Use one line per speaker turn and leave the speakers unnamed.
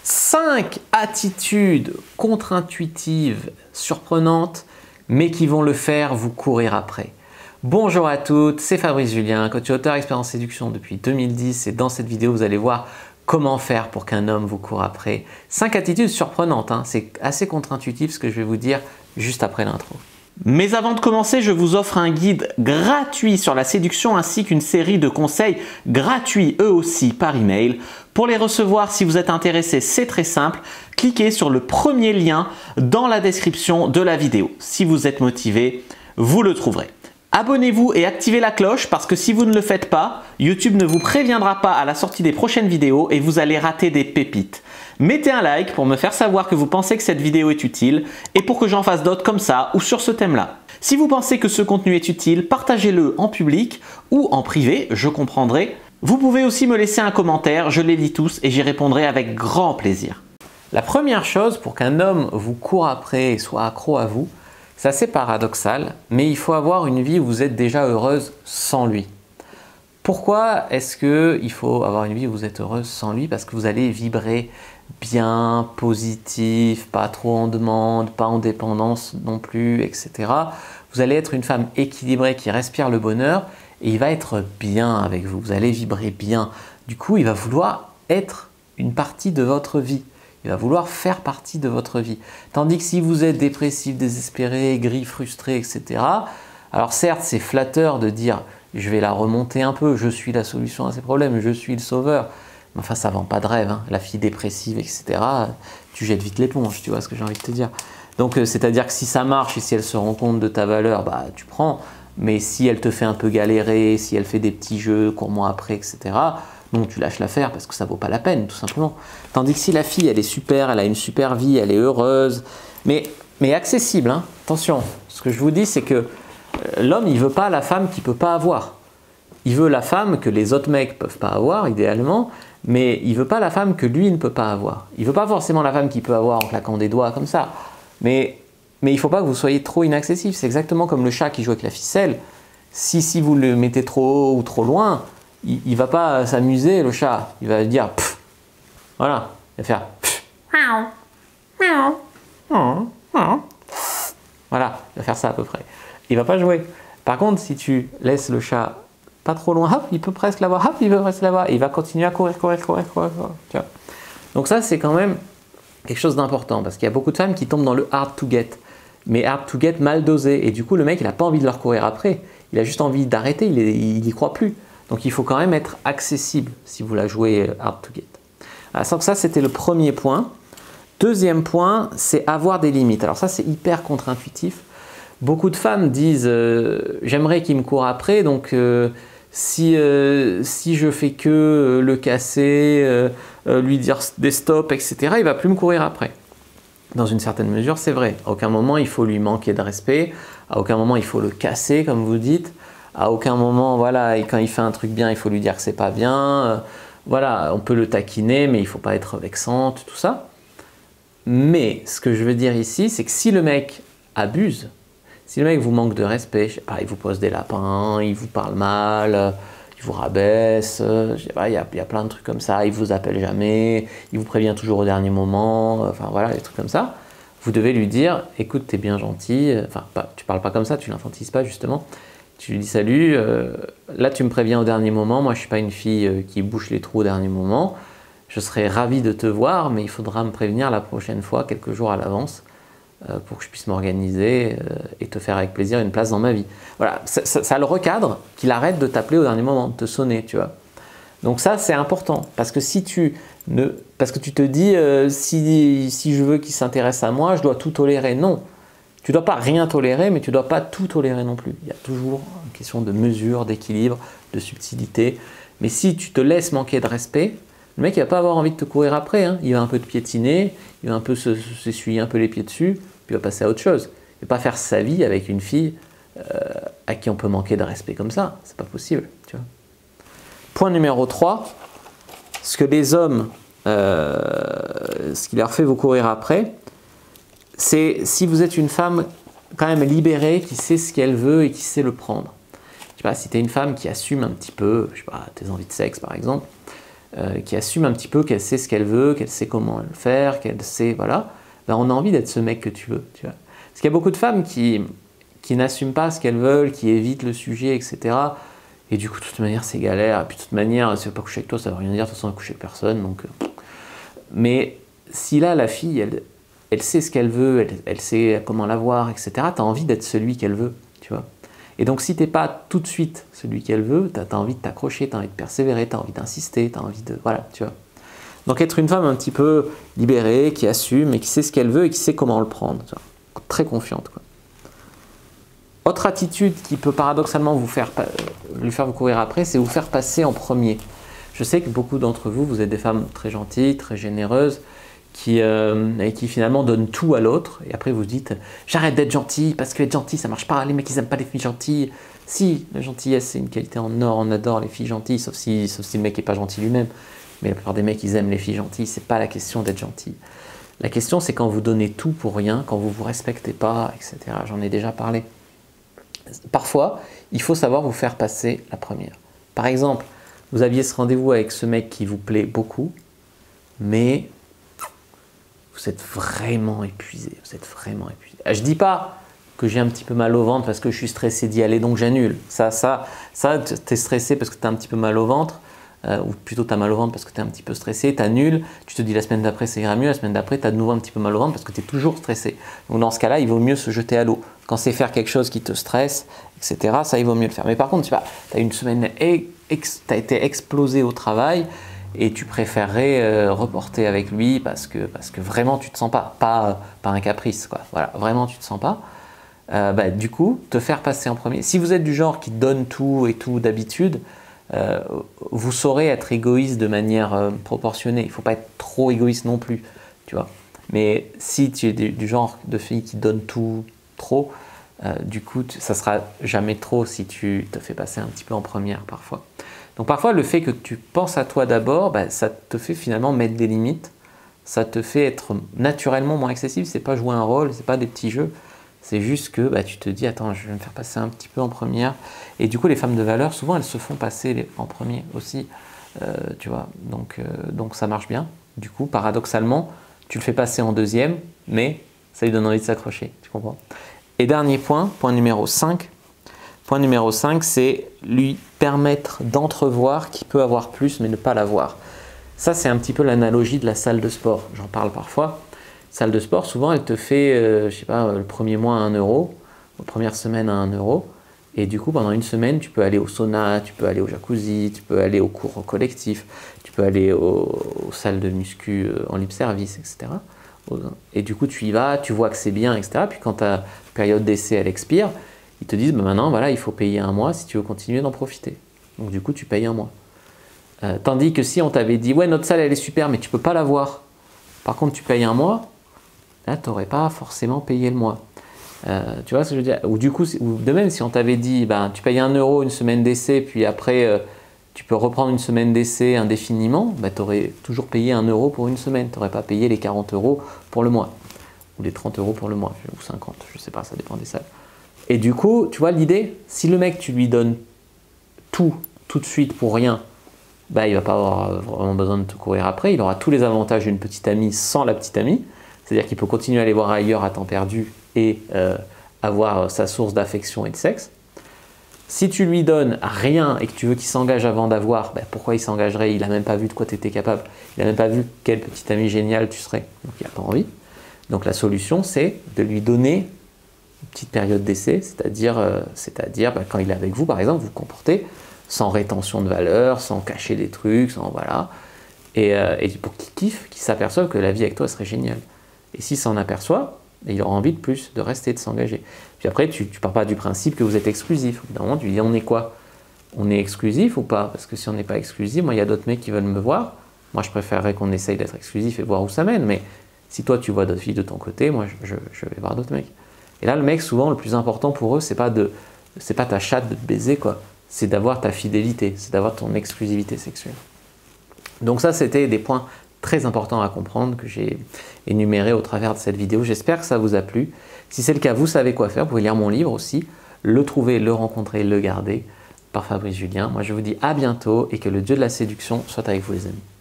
5 attitudes contre-intuitives, surprenantes, mais qui vont le faire vous courir après. Bonjour à toutes, c'est Fabrice Julien, coach et auteur expert en séduction depuis 2010 et dans cette vidéo vous allez voir comment faire pour qu'un homme vous court après. 5 attitudes surprenantes, hein. C'est assez contre-intuitif ce que je vais vous dire juste après l'intro. Mais avant de commencer, je vous offre un guide gratuit sur la séduction ainsi qu'une série de conseils gratuits eux aussi par email. Pour les recevoir, si vous êtes intéressé, c'est très simple. Cliquez sur le premier lien dans la description de la vidéo. Si vous êtes motivé, vous le trouverez. Abonnez-vous et activez la cloche parce que si vous ne le faites pas, YouTube ne vous préviendra pas à la sortie des prochaines vidéos et vous allez rater des pépites. Mettez un like pour me faire savoir que vous pensez que cette vidéo est utile et pour que j'en fasse d'autres comme ça ou sur ce thème-là. Si vous pensez que ce contenu est utile, partagez-le en public ou en privé, je comprendrai. Vous pouvez aussi me laisser un commentaire, je les lis tous et j'y répondrai avec grand plaisir. La première chose pour qu'un homme vous court après et soit accro à vous, c'est assez paradoxal, mais il faut avoir une vie où vous êtes déjà heureuse sans lui. Pourquoi est-ce qu'il faut avoir une vie où vous êtes heureuse sans lui? Parce que vous allez vibrer bien, positif, pas trop en demande, pas en dépendance non plus, etc. Vous allez être une femme équilibrée qui respire le bonheur et il va être bien avec vous. Vous allez vibrer bien. Du coup, il va vouloir être une partie de votre vie. Il va vouloir faire partie de votre vie. Tandis que si vous êtes dépressif, désespéré, aigri, frustré, etc. Alors certes, c'est flatteur de dire « je vais la remonter un peu, je suis la solution à ces problèmes, je suis le sauveur ». Mais enfin, ça ne vend pas de rêve, hein. La fille dépressive, etc. Tu jettes vite l'éponge, tu vois ce que j'ai envie de te dire. Donc, c'est-à-dire que si ça marche et si elle se rend compte de ta valeur, bah, tu prends. Mais si elle te fait un peu galérer, si elle fait des petits jeux, cours-moi après, etc. Non, tu lâches l'affaire parce que ça ne vaut pas la peine, tout simplement. Tandis que si la fille, elle est super, elle a une super vie, elle est heureuse, mais accessible, hein. Attention, ce que je vous dis, c'est que l'homme, il ne veut pas la femme qu'il ne peut pas avoir. Il veut la femme que les autres mecs ne peuvent pas avoir, idéalement, mais il ne veut pas la femme que lui ne peut pas avoir. Il ne veut pas forcément la femme qu'il peut avoir en claquant des doigts comme ça. Mais il ne faut pas que vous soyez trop inaccessible. C'est exactement comme le chat qui joue avec la ficelle. Si vous le mettez trop haut ou trop loin, il ne va pas s'amuser, le chat. Il va dire pff. Voilà. Il va faire pff. Voilà. Il va faire ça à peu près. Il ne va pas jouer. Par contre, si tu laisses le chat pas trop loin, hop, il peut presque l'avoir, hop, il peut presque l'avoir. Il va continuer à courir. Tu vois. Donc ça, c'est quand même quelque chose d'important parce qu'il y a beaucoup de femmes qui tombent dans le hard to get. Mais hard to get mal dosé. Et du coup, le mec, il n'a pas envie de leur courir après. Il a juste envie d'arrêter, il n'y croit plus. Donc il faut quand même être accessible si vous la jouez hard to get. Alors ça, c'était le premier point. Deuxième point, c'est avoir des limites. Alors ça, c'est hyper contre-intuitif. Beaucoup de femmes disent j'aimerais qu'il me court après, donc si je fais que le casser, lui dire des stops, etc., il ne va plus me courir après. Dans une certaine mesure, c'est vrai. À aucun moment, il faut lui manquer de respect. À aucun moment, il faut le casser, comme vous dites. À aucun moment, voilà, et quand il fait un truc bien, il faut lui dire que c'est pas bien. Voilà, on peut le taquiner, mais il ne faut pas être vexante, tout ça. Mais ce que je veux dire ici, c'est que si le mec abuse, si le mec vous manque de respect, je sais pas, il vous pose des lapins, il vous parle mal, il vous rabaisse, je sais pas, il y a plein de trucs comme ça, il vous appelle jamais, il vous prévient toujours au dernier moment, enfin voilà, des trucs comme ça. Vous devez lui dire, écoute, t'es bien gentil, enfin, tu parles pas comme ça, tu l'infantilises pas justement. Tu lui dis salut, là tu me préviens au dernier moment, moi je suis pas une fille qui bouche les trous au dernier moment, je serais ravi de te voir, mais il faudra me prévenir la prochaine fois, quelques jours à l'avance, pour que je puisse m'organiser et te faire avec plaisir une place dans ma vie. Voilà, ça le recadre, qu'il arrête de t'appeler au dernier moment, de te sonner, tu vois. Donc ça, c'est important, parce que si tu te dis, si je veux qu'il s'intéresse à moi, je dois tout tolérer. Non, tu ne dois pas rien tolérer, mais tu ne dois pas tout tolérer non plus. Il y a toujours une question de mesure, d'équilibre, de subtilité. Mais si tu te laisses manquer de respect, le mec, il ne va pas avoir envie de te courir après, hein. Il va un peu te piétiner, il va un peu s'essuyer un peu les pieds dessus, puis il va passer à autre chose. Il ne va pas faire sa vie avec une fille à qui on peut manquer de respect comme ça. C'est pas possible, tu vois. Point numéro 3, ce que les hommes, ce qui leur fait vous courir après, c'est si vous êtes une femme quand même libérée, qui sait ce qu'elle veut et qui sait le prendre. Je sais pas, si tu es une femme qui assume un petit peu, je sais pas, tes envies de sexe par exemple, qui assume un petit peu, qu'elle sait ce qu'elle veut, qu'elle sait comment le faire, qu'elle sait, voilà, ben on a envie d'être ce mec que tu veux, tu vois. Parce qu'il y a beaucoup de femmes qui n'assument pas ce qu'elles veulent, qui évitent le sujet, etc. Et du coup, de toute manière, c'est galère. Et puis, de toute manière, si elle ne veut pas coucher avec toi, ça ne veut rien dire. De toute façon, elle ne couche avec personne. Donc, mais si là, la fille, elle sait ce qu'elle veut, elle sait comment l'avoir, etc., tu as envie d'être celui qu'elle veut, tu vois. Et donc, si tu n'es pas tout de suite celui qu'elle veut, tu as envie de t'accrocher, tu as envie de persévérer, tu as envie d'insister, tu as envie de... Voilà, tu vois. Donc, être une femme un petit peu libérée, qui assume et qui sait ce qu'elle veut et qui sait comment le prendre. Tu vois. Très confiante, quoi. Autre attitude qui peut paradoxalement lui faire vous courir après, c'est vous faire passer en premier. Je sais que beaucoup d'entre vous, vous êtes des femmes très gentilles, très généreuses, et qui finalement donnent tout à l'autre. Et après vous dites, j'arrête d'être gentille, parce que être gentil, ça marche pas. Les mecs, ils n'aiment pas les filles gentilles. Si, la gentillesse, c'est une qualité en or, on adore les filles gentilles, sauf si le mec n'est pas gentil lui-même. Mais la plupart des mecs, ils aiment les filles gentilles, c'est pas la question d'être gentil. La question, c'est quand vous donnez tout pour rien, quand vous vous respectez pas, etc. J'en ai déjà parlé. Parfois, il faut savoir vous faire passer la première. Par exemple, vous aviez ce rendez-vous avec ce mec qui vous plaît beaucoup, mais vous êtes vraiment épuisé. Vous êtes vraiment épuisé. Je ne dis pas que j'ai un petit peu mal au ventre parce que je suis stressé d'y aller, donc j'annule. Ça tu es stressé parce que tu as un petit peu mal au ventre, ou plutôt tu as mal au ventre parce que tu es un petit peu stressé, tu annules, tu te dis la semaine d'après ça ira mieux, la semaine d'après tu as de nouveau un petit peu mal au ventre parce que tu es toujours stressé. Donc dans ce cas-là, il vaut mieux se jeter à l'eau. Quand c'est faire quelque chose qui te stresse, etc., ça, il vaut mieux le faire. Mais par contre, tu as une semaine, tu as été explosé au travail et tu préférerais reporter avec lui parce que vraiment tu ne te sens pas un caprice, quoi. Voilà, vraiment tu ne te sens pas. Du coup, te faire passer en premier. Si vous êtes du genre qui donne tout et tout d'habitude, vous saurez être égoïste de manière proportionnée. Il ne faut pas être trop égoïste non plus, tu vois. Mais si tu es du genre de fille qui donne tout trop, du coup, ça ne sera jamais trop si tu te fais passer un petit peu en première parfois. Donc parfois, le fait que tu penses à toi d'abord, ça te fait finalement mettre des limites, ça te fait être naturellement moins accessible. C'est pas jouer un rôle, c'est pas des petits jeux. C'est juste que tu te dis, attends, je vais me faire passer un petit peu en première. Et du coup, les femmes de valeur, souvent, elles se font passer en premier aussi. Tu vois, donc ça marche bien. Du coup, paradoxalement, tu le fais passer en deuxième, mais ça lui donne envie de s'accrocher. Tu comprends? Et dernier point, point numéro 5. Point numéro 5, c'est lui permettre d'entrevoir qu'il peut avoir plus, mais ne pas l'avoir. Ça, c'est un petit peu l'analogie de la salle de sport. J'en parle parfois. Salle de sport, souvent, elle te fait, je sais pas, le premier mois à 1 €, la première semaine à 1 €. Et du coup, pendant une semaine, tu peux aller au sauna, tu peux aller au jacuzzi, tu peux aller aux cours collectifs, tu peux aller aux salles de muscu en libre service, etc. Et du coup, tu y vas, tu vois que c'est bien, etc. Puis quand ta période d'essai, elle expire, ils te disent, maintenant, voilà, il faut payer 1 mois si tu veux continuer d'en profiter. Donc du coup, tu payes 1 mois. Tandis que si on t'avait dit, ouais, notre salle, elle est super, mais tu peux pas la voir. Par contre, tu payes 1 mois, là, tu n'aurais pas forcément payé le mois. Tu vois ce que je veux dire? Ou du coup, ou de même, si on t'avait dit, tu payes 1 € une semaine d'essai, puis après, tu peux reprendre une semaine d'essai indéfiniment, tu aurais toujours payé 1 € pour une semaine. Tu n'aurais pas payé les 40 € pour le mois. Ou les 30 € pour le mois, ou 50, je ne sais pas, ça dépend des salles. Et du coup, tu vois l'idée? Si le mec, tu lui donnes tout de suite pour rien, il ne va pas avoir vraiment besoin de te courir après. Il aura tous les avantages d'une petite amie sans la petite amie. C'est-à-dire qu'il peut continuer à aller voir ailleurs à temps perdu et avoir sa source d'affection et de sexe. Si tu lui donnes rien et que tu veux qu'il s'engage avant d'avoir, pourquoi il s'engagerait? Il n'a même pas vu de quoi tu étais capable. Il n'a même pas vu quel petit ami génial tu serais. Donc il n'a pas envie. Donc la solution, c'est de lui donner une petite période d'essai, c'est-à-dire quand il est avec vous, par exemple, vous vous comportez sans rétention de valeur, sans cacher des trucs, sans voilà. Et pour qu'il kiffe, qu'il s'aperçoive que la vie avec toi serait géniale. Et s'il s'en aperçoit, il aura envie de plus, de rester, de s'engager. Puis après, tu ne pars pas du principe que vous êtes exclusif. Au bout d'un moment, tu dis, on est quoi? On est exclusif ou pas? Parce que si on n'est pas exclusif, moi, il y a d'autres mecs qui veulent me voir. Moi, je préférerais qu'on essaye d'être exclusif et voir où ça mène. Mais si toi, tu vois d'autres filles de ton côté, moi, je vais voir d'autres mecs. Et là, le mec, souvent, le plus important pour eux, c'est pas ta chatte de te baiser, quoi. C'est d'avoir ta fidélité, c'est d'avoir ton exclusivité sexuelle. Donc ça, c'était des points très importants à comprendre que j'ai énumérés au travers de cette vidéo. J'espère que ça vous a plu. Si c'est le cas, vous savez quoi faire. Vous pouvez lire mon livre aussi, le trouver, le rencontrer, le garder. par Fabrice Julien. Moi, je vous dis à bientôt et que le dieu de la séduction soit avec vous, les amis.